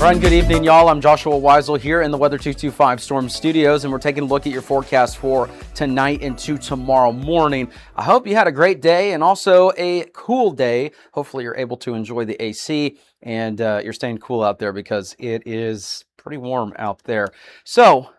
Brian, good evening, y'all. I'm Joshua Weisel here in the Weather 225 Storm Studios, and we're taking a look at your forecast for tonight into tomorrow morning. I hope you had a great day and also a cool day. Hopefully you're able to enjoy the AC and you're staying cool out there because it is pretty warm out there. So,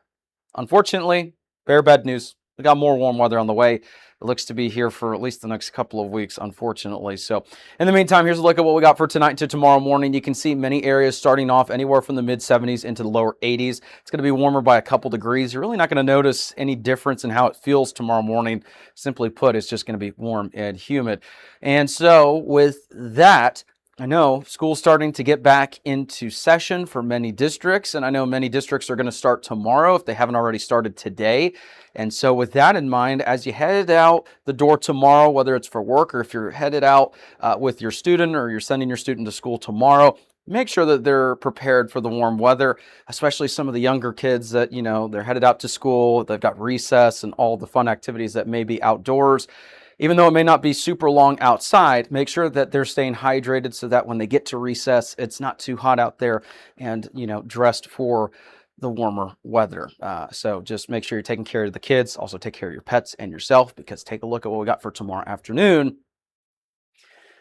unfortunately, bear bad news. We got more warm weather on the way. It looks to be here for at least the next couple of weeks, unfortunately. So in the meantime, here's a look at what we got for tonight to tomorrow morning. You can see many areas starting off anywhere from the mid-70s into the lower 80s. It's going to be warmer by a couple degrees. You're really not going to notice any difference in how it feels tomorrow morning. Simply put, it's just going to be warm and humid. And so with that, I know school's starting to get back into session for many districts, and I know many districts are going to start tomorrow if they haven't already started today. And so with that in mind, as you head out the door tomorrow, whether it's for work or if you're headed out with your student or you're sending your student to school tomorrow, make sure that they're prepared for the warm weather, especially some of the younger kids that, you know, they're headed out to school, they've got recess and all the fun activities that may be outdoors. Even though it may not be super long outside, make sure that they're staying hydrated so that when they get to recess, it's not too hot out there and, you know, dressed for the warmer weather. So just make sure you're taking care of the kids. Also take care of your pets and yourself, because take a look at what we got for tomorrow afternoon.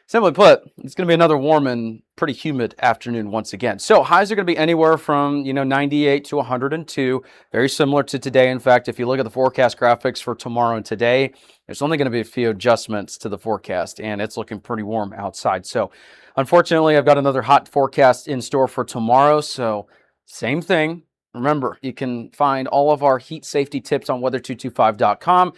Simply put, it's going to be another warm and pretty humid afternoon once again. So highs are going to be anywhere from, 98 to 102, very similar to today. In fact, if you look at the forecast graphics for tomorrow and today, there's only going to be a few adjustments to the forecast, and it's looking pretty warm outside. So unfortunately, I've got another hot forecast in store for tomorrow. So same thing. Remember, you can find all of our heat safety tips on weather225.com.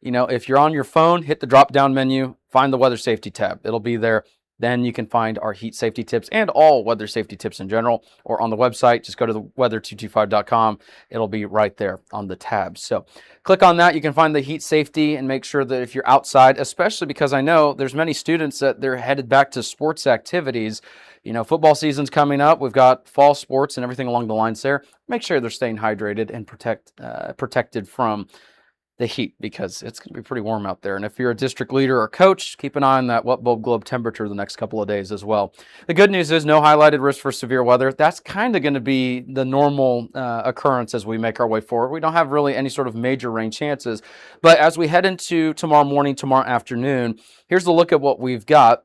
If you're on your phone, hit the drop-down menu, find the weather safety tab. It'll be there. Then you can find our heat safety tips and all weather safety tips in general, or on the website, just go to the weather225.com. It'll be right there on the tab. So click on that. You can find the heat safety and make sure that if you're outside, especially because I know there's many students that they're headed back to sports activities. Football season's coming up. We've got fall sports and everything along the lines there. Make sure they're staying hydrated and protected from the heat, because it's going to be pretty warm out there. And if you're a district leader or coach, keep an eye on that wet bulb globe temperature the next couple of days as well. The good news is no highlighted risk for severe weather. That's kind of going to be the normal occurrence as we make our way forward. We don't have really any sort of major rain chances. But as we head into tomorrow morning, tomorrow afternoon, here's a look at what we've got.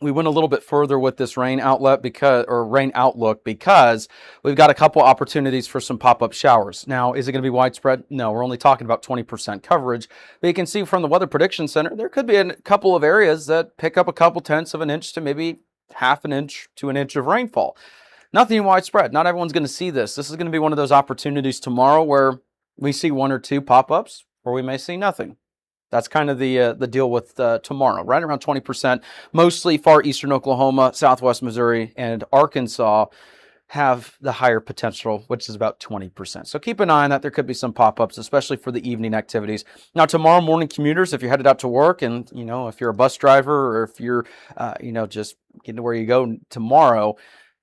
We went a little bit further with this rain outlook because we've got a couple opportunities for some pop-up showers. Now, is it going to be widespread? No, we're only talking about 20% coverage. But you can see from the Weather Prediction Center, there could be a couple of areas that pick up a couple tenths of an inch to maybe half an inch to an inch of rainfall. Nothing widespread. Not everyone's going to see this. This is going to be one of those opportunities tomorrow where we see one or two pop-ups, or we may see nothing. That's kind of the deal with tomorrow, right around 20%. Mostly far eastern Oklahoma, southwest Missouri, and Arkansas have the higher potential, which is about 20%. So keep an eye on that. There could be some pop-ups, especially for the evening activities. Now, tomorrow morning commuters, if you're headed out to work, and if you're a bus driver, or if you're just getting to where you go tomorrow,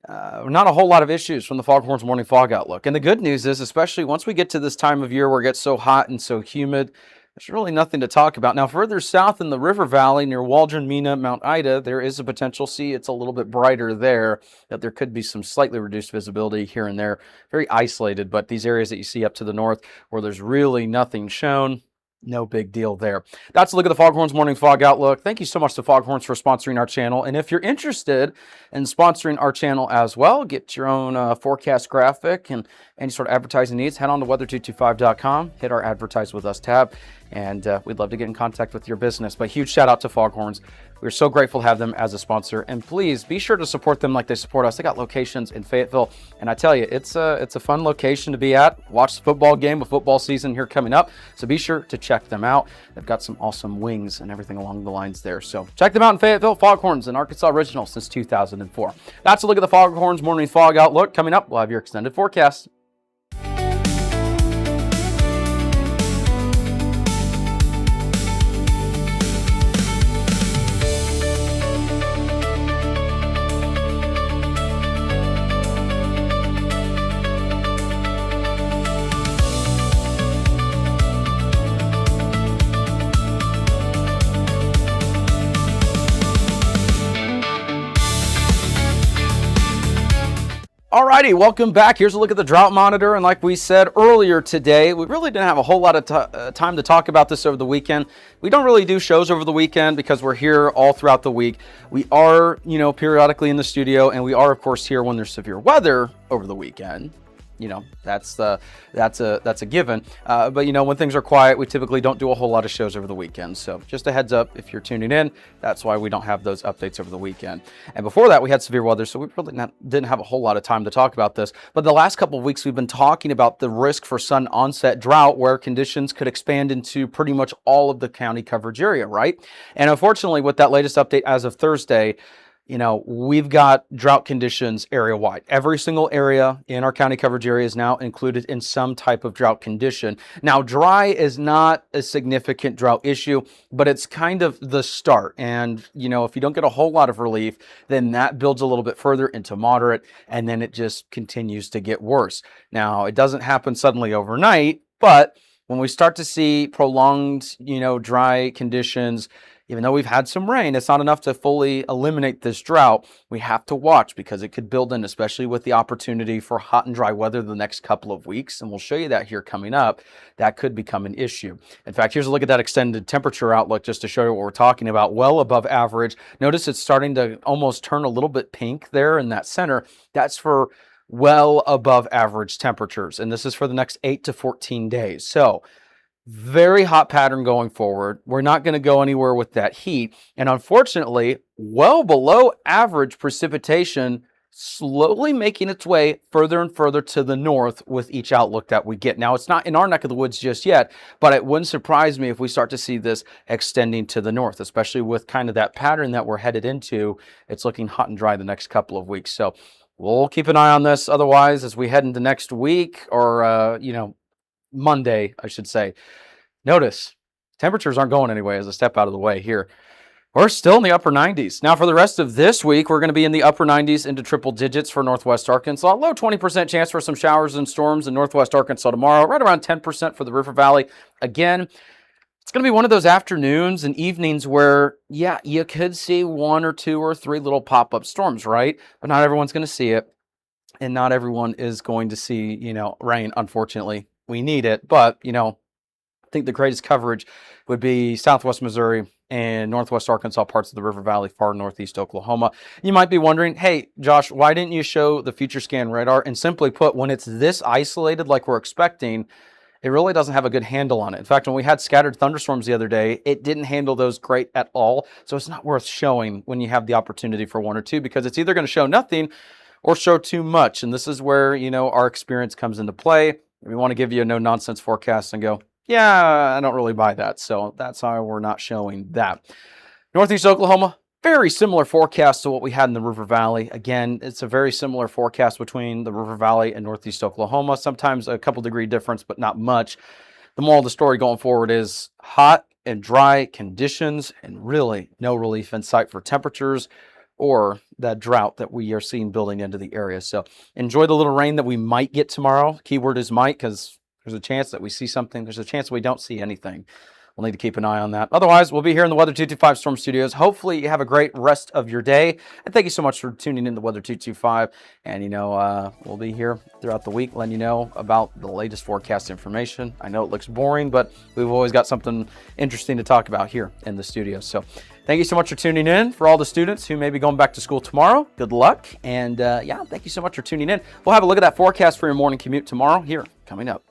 not a whole lot of issues from the Foghorns Morning Fog Outlook. And the good news is, especially once we get to this time of year where it gets so hot and so humid, there's really nothing to talk about. Now, further south in the river valley near Waldron, Mena, Mount Ida, there is a potential. See, it's a little bit brighter there, that there could be some slightly reduced visibility here and there. Very isolated, but these areas that you see up to the north where there's really nothing shown, no big deal there. That's a look at the Foghorns Morning Fog Outlook. Thank you so much to Foghorns for sponsoring our channel. And if you're interested in sponsoring our channel as well, get your own forecast graphic and any sort of advertising needs, head on to weather225.com, hit our Advertise With Us tab, and we'd love to get in contact with your business. But huge shout out to Foghorns. We're so grateful to have them as a sponsor, and please be sure to support them like they support us. They got locations in Fayetteville, and I tell you, it's a fun location to be at. Watch the football game with football season here coming up, so be sure to check them out. They've got some awesome wings and everything along the lines there. So check them out in Fayetteville. Foghorns, an Arkansas original since 2004. That's a look at the Foghorns Morning Fog Outlook. Coming up, we'll have your extended forecast. Alrighty, welcome back. Here's a look at the drought monitor. And like we said earlier today, we really didn't have a whole lot of time to talk about this over the weekend. We don't really do shows over the weekend because we're here all throughout the week. We are, periodically in the studio, and we are, of course, here when there's severe weather over the weekend. That's a given. But when things are quiet, we typically don't do a whole lot of shows over the weekend. So just a heads up if you're tuning in, that's why we don't have those updates over the weekend. And before that, we had severe weather, so we really didn't have a whole lot of time to talk about this. But the last couple of weeks, we've been talking about the risk for sudden onset drought, where conditions could expand into pretty much all of the county coverage area, right? And unfortunately, with that latest update as of Thursday, we've got drought conditions area-wide. Every single area in our county coverage area is now included in some type of drought condition. Now, dry is not a significant drought issue, but it's kind of the start. And, if you don't get a whole lot of relief, then that builds a little bit further into moderate, and then it just continues to get worse. Now, it doesn't happen suddenly overnight, but when we start to see prolonged, dry conditions, even though we've had some rain, it's not enough to fully eliminate this drought. We have to watch because it could build in, especially with the opportunity for hot and dry weather the next couple of weeks. And we'll show you that here coming up. That could become an issue. In fact, here's a look at that extended temperature outlook just to show you what we're talking about. Well above average. Notice it's starting to almost turn a little bit pink there in that center. That's for well above average temperatures. And this is for the next 8 to 14 days. So very hot pattern going forward. We're not going to go anywhere with that heat. And unfortunately, well below average precipitation slowly making its way further and further to the north with each outlook that we get. Now, it's not in our neck of the woods just yet, but it wouldn't surprise me if we start to see this extending to the north, especially with kind of that pattern that we're headed into. It's looking hot and dry the next couple of weeks. So we'll keep an eye on this. Otherwise, as we head into next week or, Monday, I should say. Notice temperatures aren't going anyway as I step out of the way here. We're still in the upper 90s. Now for the rest of this week, we're going to be in the upper 90s into triple digits for Northwest Arkansas. Low 20% chance for some showers and storms in Northwest Arkansas tomorrow. Right around 10% for the River Valley. Again, it's going to be one of those afternoons and evenings where, yeah, you could see 1 or 2 or 3 little pop-up storms, right? But not everyone's going to see it. And not everyone is going to see, rain, unfortunately. We need it, but, I think the greatest coverage would be Southwest Missouri and Northwest Arkansas, parts of the River Valley, far northeast Oklahoma. You might be wondering, hey, Josh, why didn't you show the future scan radar? And simply put, when it's this isolated like we're expecting, it really doesn't have a good handle on it. In fact, when we had scattered thunderstorms the other day, it didn't handle those great at all. So it's not worth showing when you have the opportunity for 1 or 2, because it's either going to show nothing or show too much. And this is where, our experience comes into play. We want to give you a no-nonsense forecast and go, yeah, I don't really buy that. So that's how we're not showing that. Northeast Oklahoma, very similar forecast to what we had in the River Valley. Again, it's a very similar forecast between the River Valley and Northeast Oklahoma. Sometimes a couple degree difference, but not much. The moral of the story going forward is hot and dry conditions and really no relief in sight for temperatures or that drought that we are seeing building into the area. So enjoy the little rain that we might get tomorrow. Keyword is might, because there's a chance that we see something. There's a chance we don't see anything. We'll need to keep an eye on that. Otherwise, we'll be here in the Weather 225 Storm Studios. Hopefully you have a great rest of your day. And thank you so much for tuning in to Weather 225. And, we'll be here throughout the week letting you know about the latest forecast information. I know it looks boring, but we've always got something interesting to talk about here in the studio. So thank you so much for tuning in. For all the students who may be going back to school tomorrow, good luck. And, thank you so much for tuning in. We'll have a look at that forecast for your morning commute tomorrow here coming up.